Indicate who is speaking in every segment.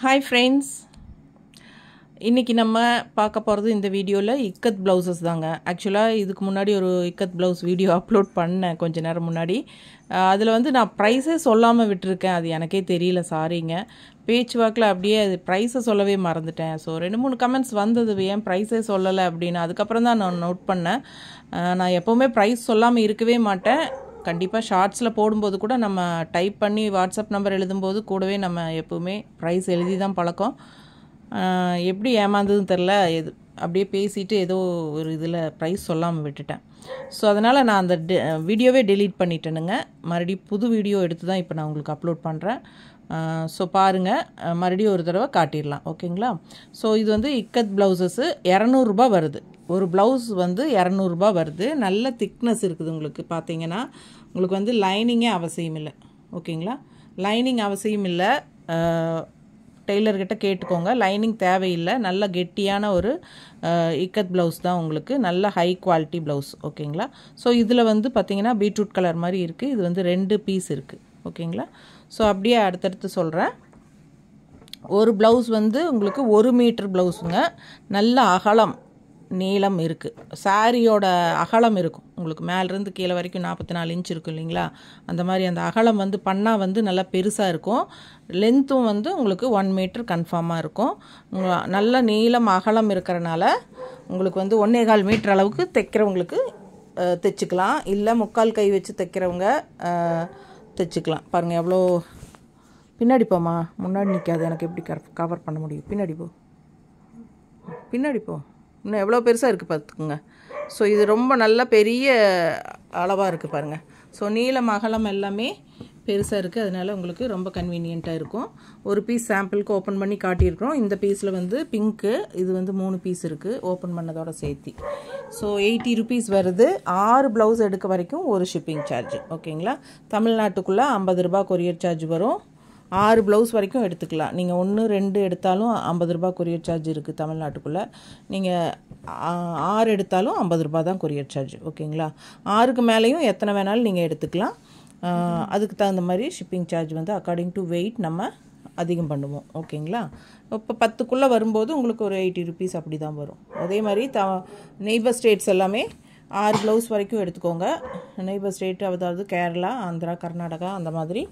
Speaker 1: Hi friends, இன்னைக்கு நம்ம பார்க்க போகிறது இந்த வீடியோவில் இக்கத் ப்ளவுசஸ் தாங்க. ஆக்சுவலாக இதுக்கு முன்னாடி ஒரு இக்கத் ப்ளவுஸ் வீடியோ அப்லோட் பண்ணேன் கொஞ்ச நேரம் முன்னாடி. அதில் வந்து நான் ப்ரைஸே சொல்லாமல் விட்டுருக்கேன். அது எனக்கே தெரியல, சாரிங்க. பேச்சு வாக்கில் அப்படியே அது ப்ரைஸை சொல்லவே மறந்துட்டேன். ஸோ 2-3 கமெண்ட்ஸ் வந்தது, ஏன் ப்ரைஸே சொல்லலை அப்படின்னு. அதுக்கப்புறம் தான் நான் நோட் பண்ணேன். நான் எப்போவுமே ப்ரைஸ் சொல்லாமல் இருக்கவே மாட்டேன். கண்டிப்பாக ஷார்ட்ஸில் போடும்போது கூட நம்ம டைப் பண்ணி வாட்ஸ்அப் நம்பர் எழுதும்போது கூடவே நம்ம எப்போவுமே ப்ரைஸ் எழுதி தான் பழக்கம். எப்படி ஏமாந்ததுன்னு தெரில, அப்படியே பேசிட்டு ஏதோ ஒரு இதில் ப்ரைஸ் சொல்லாமல் விட்டுட்டேன். ஸோ அதனால் நான் அந்த வீடியோவே டெலீட் பண்ணிட்டேனுங்க. மறுபடியும் புது வீடியோ எடுத்து தான் இப்போ நான் உங்களுக்கு அப்லோட் பண்ணுறேன். ஸோ பாருங்கள், மறுபடியும் ஒரு தடவை காட்டிடலாம், ஓகேங்களா? ஸோ இது வந்து இக்கத் ப்ளவுசஸ்ஸு 200 ரூபா வருது. ஒரு ப்ளவுஸ் வந்து 200 ரூபா வருது. நல்ல திக்னஸ் இருக்குது. உங்களுக்கு பார்த்தீங்கன்னா உங்களுக்கு வந்து லைனிங்கே அவசியம் இல்லை, ஓகேங்களா? லைனிங் அவசியம் இல்லை. டெய்லர்கிட்ட கேட்டுக்கோங்க, லைனிங் தேவையில்லை. நல்ல கெட்டியான ஒரு இக்கத் ப்ளவுஸ் தான் உங்களுக்கு, நல்ல ஹை குவாலிட்டி ப்ளவுஸ், ஓகேங்களா? ஸோ இதில் வந்து பார்த்தீங்கன்னா பீட்ரூட் கலர் மாதிரி இருக்குது. இது வந்து 2 பீஸ் இருக்குது, ஓகேங்களா? ஸோ அப்படியே அடுத்தடுத்து சொல்கிறேன். ஒரு ப்ளவுஸ் வந்து உங்களுக்கு 1 மீட்டர் ப்ளவுஸுங்க. நல்ல அகலம் நீளம் இருக்குது. சாரியோட அகலம் இருக்கும் உங்களுக்கு, மேலேருந்து கீழே வரைக்கும் 44 இன்ச் இருக்கும் இல்லைங்களா? அந்த மாதிரி அந்த அகலம் வந்து பண்ணால் வந்து நல்லா பெருசாக இருக்கும். லென்த்தும் வந்து உங்களுக்கு 1 மீட்டர் கன்ஃபார்மாக இருக்கும். நல்ல நீளம் அகலம் இருக்கிறனால உங்களுக்கு வந்து 1.25 மீட்டர் அளவுக்கு தைக்கிறவங்களுக்கு தைச்சிக்கலாம். இல்லை 3/4 கை வச்சு தைக்கிறவங்க தைச்சிக்கலாம். பாருங்கள் எவ்வளோ. பின்னாடி போமா, முன்னாடி நிற்காது, எனக்கு எப்படி கவர் பண்ண முடியும்? பின்னாடி போ, பின்னாடி போ. இன்னும் எவ்வளோ பெருசாக இருக்குது பார்த்துக்குங்க. ஸோ இது ரொம்ப நல்ல பெரிய அளவாக இருக்குது பாருங்கள். ஸோ நீளம் அகலம் எல்லாமே பெருசாக இருக்குது, அதனால் உங்களுக்கு ரொம்ப கன்வீனியண்ட்டாக இருக்கும். ஒரு பீஸ் சாம்பிளுக்கு ஓப்பன் பண்ணி காட்டியிருக்கிறோம். இந்த பீஸில் வந்து பிங்க்கு, இது வந்து 3 பீஸ் இருக்குது ஓப்பன் பண்ணதோட சேர்த்தி. ஸோ 80 ருபீஸ் வருது. 6 ப்ளவுஸ் எடுக்க வரைக்கும் ஒரு ஷிப்பிங் சார்ஜ், ஓகேங்களா? தமிழ்நாட்டுக்குள்ளே 50 ரூபா கொரியர் சார்ஜ் வரும். 6 ப்ளவுஸ் வரைக்கும் எடுத்துக்கலாம். நீங்கள் 1, 2 எடுத்தாலும் 50 ரூபா கொரியர் சார்ஜ் இருக்குது தமிழ்நாட்டுக்குள்ளே. நீங்கள் 6 எடுத்தாலும் 50 ரூபா தான் கொரியர் சார்ஜ், ஓகேங்களா? 6க்கு மேலேயும் எத்தனை வேணாலும் நீங்கள் எடுத்துக்கலாம். அதுக்கு தகுந்த மாதிரி ஷிப்பிங் சார்ஜ் வந்து அக்கார்டிங் டு வெயிட் நம்ம அதிகம் பண்ணுவோம், ஓகேங்களா? இப்போ 10க்குள்ளே வரும்போது உங்களுக்கு ஒரு 80 ருபீஸ் அப்படி தான் வரும். அதே மாதிரி நெய்பர் ஸ்டேட்ஸ் எல்லாமே 6 ப்ளவுஸ் வரைக்கும் எடுத்துக்கோங்க. நெய்பர் ஸ்டேட், அதாவது கேரளா, ஆந்திரா, கர்நாடகா, அந்த மாதிரி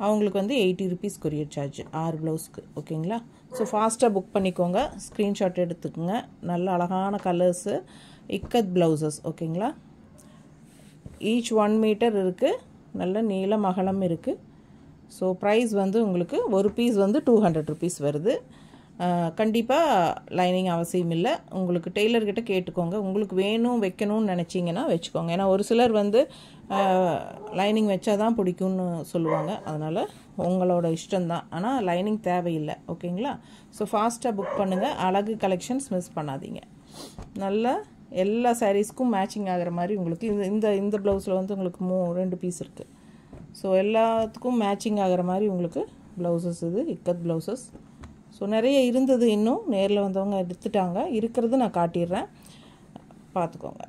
Speaker 1: அவங்களுக்கு வந்து 80 ருபீஸ் கொரியர் சார்ஜ் 6 ப்ளவுஸ்க்கு, ஓகேங்களா? ஸோ ஃபாஸ்ட்டாக புக் பண்ணிக்கோங்க, ஸ்க்ரீன்ஷாட் எடுத்துக்கோங்க. நல்ல அழகான கலர்ஸு இக்கத் ப்ளவுசஸ், ஓகேங்களா? ஈச் 1 மீட்டர் இருக்குது. நல்ல நீளம் அகலம் இருக்குது. ஸோ ப்ரைஸ் வந்து உங்களுக்கு ஒரு பீஸ் வந்து 200 ருபீஸ் வருது. கண்டிப்பாக லைனிங் அவசியம் இல்லை. உங்களுக்கு டெய்லர்கிட்ட கேட்டுக்கோங்க. உங்களுக்கு வேணும் வைக்கணும்னு நினச்சிங்கன்னா வச்சுக்கோங்க. ஏன்னா ஒரு சிலர் வந்து லைனிங் வச்சா தான் பிடிக்கும்னு சொல்லுவாங்க. அதனால் உங்களோட இஷ்டம்தான், ஆனால் லைனிங் தேவையில்லை, ஓகேங்களா? ஸோ ஃபாஸ்ட்டாக புக் பண்ணுங்கள். அழகு கலெக்ஷன்ஸ் மிஸ் பண்ணாதீங்க. நல்ல எல்லா சாரீஸ்க்கும் மேட்சிங் ஆகிற மாதிரி உங்களுக்கு இந்த ப்ளவுஸில் வந்து உங்களுக்கு 2 பீஸ் இருக்குது. ஸோ எல்லாத்துக்கும் மேட்சிங் ஆகிற மாதிரி உங்களுக்கு ப்ளவுசஸ், இது இக்கத் ப்ளவுசஸ். ஸோ நிறைய இருந்தது, இன்னும் நேரில் வந்தவங்க எடுத்துட்டாங்க. இருக்கிறது நான் காட்டிடுறேன், பார்த்துக்கோங்க.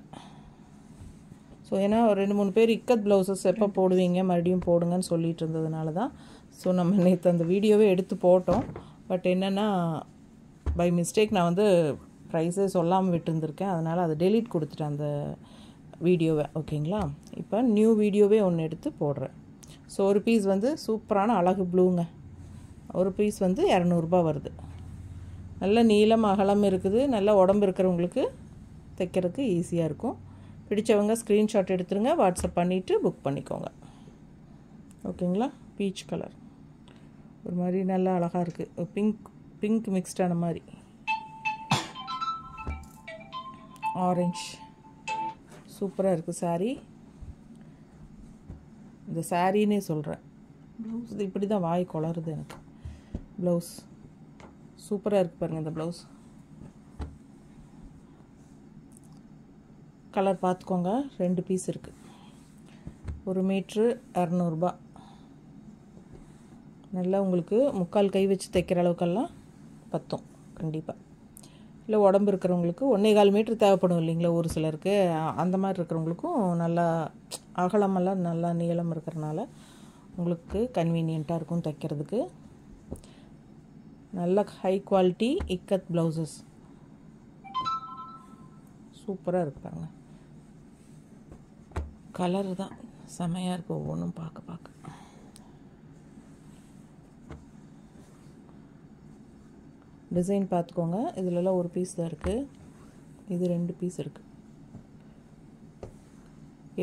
Speaker 1: ஸோ ஏன்னா ஒரு 2-3 பேர் இக்கத் ப்ளவுசஸ் எப்போ போடுவீங்க, மறுபடியும் போடுங்கன்னு சொல்லிட்டு இருந்ததுனால தான் ஸோ நம்ம நேற்று அந்த வீடியோவே எடுத்து போட்டோம். பட் என்னென்னா பை மிஸ்டேக் நான் வந்து ப்ரைஸே சொல்லாமல் விட்டுருந்துருக்கேன். அதனால் அதை டெலீட் கொடுத்துட்டேன் அந்த வீடியோவை, ஓகேங்களா? இப்போ நியூ வீடியோவே ஒன்று எடுத்து போடுறேன். ஸோ ஒரு பீஸ் வந்து சூப்பரான அழகு ப்ளூங்க. ஒரு பீஸ் வந்து 200 ரூபா வருது. நல்ல நீளம் அகலம் இருக்குது. நல்ல உடம்பு இருக்கிறவங்களுக்கு தைக்கிறதுக்கு ஈஸியாக இருக்கும். பிடிச்சவங்க ஸ்க்ரீன்ஷாட் எடுத்துருங்க, வாட்ஸ்அப் பண்ணிவிட்டு புக் பண்ணிக்கோங்க, ஓகேங்களா? பீச் கலர் ஒரு மாதிரி நல்லா அழகாக இருக்குது. பிங்க் மிக்ஸ்டான மாதிரி, ஆரஞ்ச், சூப்பராக இருக்குது சாரீ. இந்த சாரீன்னே சொல்கிறேன், ப்ளவுஸ் இப்படி தான் வாய் குளருது எனக்கு. ப்ளவுஸ் சூப்பராக இருக்குது பாருங்கள். இந்த ப்ளவுஸ் கலர் பார்த்துக்கோங்க. 2 பீஸ் இருக்குது. 1 மீட்ரு 200 ரூபா. நல்லா உங்களுக்கு 3/4 கை வச்சு தைக்கிற அளவுக்கெல்லாம் பத்தும் கண்டிப்பாக. இல்லை உடம்பு இருக்கிறவங்களுக்கு 1.25 மீட்டர் தேவைப்படும் இல்லைங்களா ஒரு சிலருக்கு. அந்த மாதிரி இருக்கிறவங்களுக்கும் நல்லா அகலமெல்லாம் நல்லா நீளம் இருக்கிறனால உங்களுக்கு கன்வீனியண்ட்டாக இருக்கும் தைக்கிறதுக்கு. நல்ல ஹை குவாலிட்டி இக்கத் ப்ளவுசஸ் சூப்பராக இருக்கு பாருங்க. கலர் தான் செமையாக இருக்குது ஒவ்வொன்றும் பார்க்க. டிசைன் பார்த்துக்கோங்க. இதிலலாம் ஒரு பீஸ் தான் இருக்குது, இது 2 பீஸ் இருக்குது.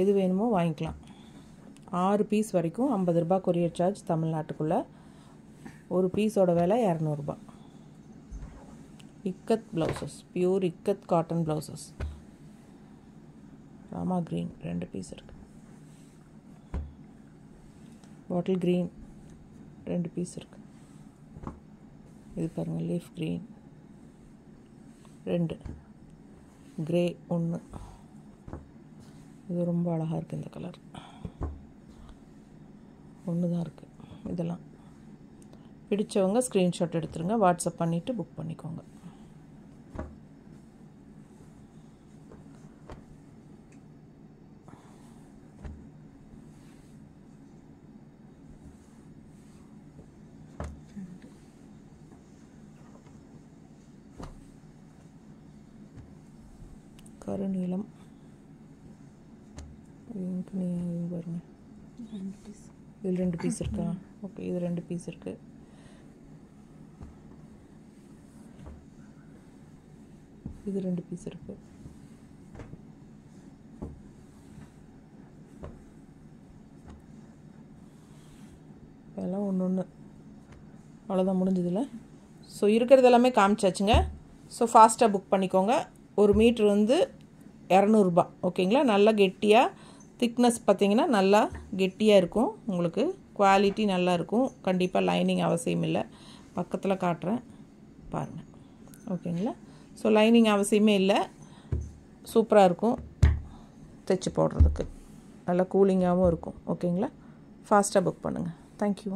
Speaker 1: எது வேணுமோ வாங்கிக்கலாம். 6 பீஸ் வரைக்கும் 50 ரூபாய் கொரியர் சார்ஜ் தமிழ்நாட்டுக்குள்ளே. ஒரு பீஸோட விலை 200 ரூபாய். Ikat blouses, pure ikat cotton blouses. Rama green 2 piece இருக்குது. பாட்டில் க்ரீன் 2 பீஸ் இருக்குது. இது பாருங்கள், லீஃப் க்ரீன் 2, கிரே 1. இது ரொம்ப அழகாக இருக்குது. இந்த கலர் 1 தான் இருக்குது. இதெல்லாம் பிடிச்சவங்க ஸ்க்ரீன்ஷாட் எடுத்துருங்க, வாட்ஸ்அப் பண்ணிவிட்டு புக் பண்ணிக்கோங்க. கருநீலம் பாருங்க, இதில் 2 பீஸ் இருக்கா? ஓகே, இது 2 பீஸ் இருக்குது. இது 2 பீஸ் இருக்குது. இதெல்லாம் ஒன்று அவ்வளோதான் முடிஞ்சதில்ல. ஸோ இருக்கிறது எல்லாமே காமிச்சாச்சுங்க. ஸோ ஃபாஸ்ட்டாக புக் பண்ணிக்கோங்க. ஒரு மீட்ரு வந்து 200 ரூபாய். ஓகேங்களா? நல்லா கெட்டியாக, திக்னஸ் பார்த்திங்கன்னா நல்லா கெட்டியாக இருக்கும். உங்களுக்கு குவாலிட்டி நல்லா இருக்கும். கண்டிப்பாக லைனிங் அவசியம் இல்லை. பக்கத்தில் காட்டுறேன் பாருங்கள். ஓகேங்களா? ஸோ லைனிங் அவசியமே இல்லை. சூப்பராக இருக்கும் தைச்சி போடுறதுக்கு. நல்லா கூலிங்காகவும் இருக்கும். ஓகேங்களா? ஃபாஸ்ட்டாக புக் பண்ணுங்கள். தேங்க்யூ.